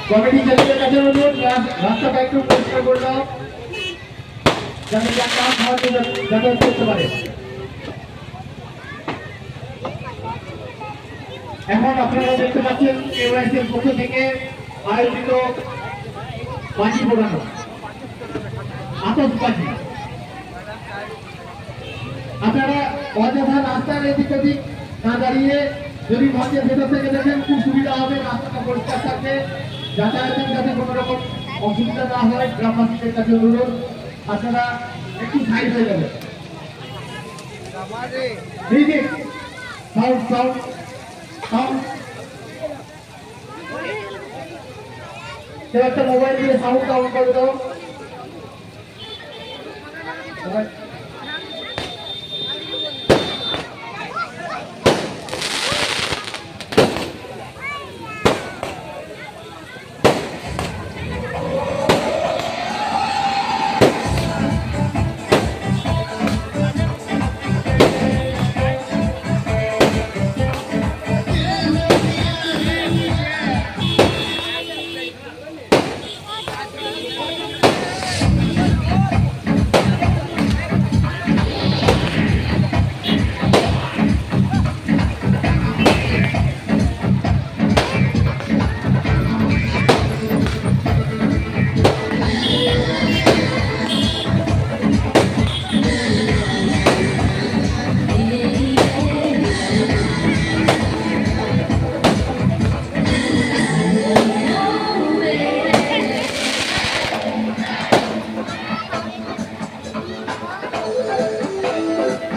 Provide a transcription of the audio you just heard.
Committee ছেলেদের কাছে অনুরোধ রাস্তাটা একটু পরিষ্কার করে দাও যাতে যাতায়াত সহজে যাতায়াত করতে পারে। এখন আপনারা দেখতে পাচ্ছেন কেওয়াইসির পক্ষ থেকে আয়োজিত বাজি ফোটানো, আতশবাজি। আপনারা অযথা রাস্তার এদিক ওদিক না দাঁড়িয়ে যদি মঞ্চের ভেতর থেকে দেখেন খুব সুবিধা হবে, রাস্তাটা পরিষ্কার থাকবে, যাতায়াতের যাতে কোনো রকম অসুবিধা না হয় গ্রামবাসীদের কাছে অনুরোধ আপনারা একটু সাইড হয়ে যাবেন। সাউন্ড সাউন্ড সাউন্ড একটা মোবাইল দিয়ে সাউন্ড অন করে দাও।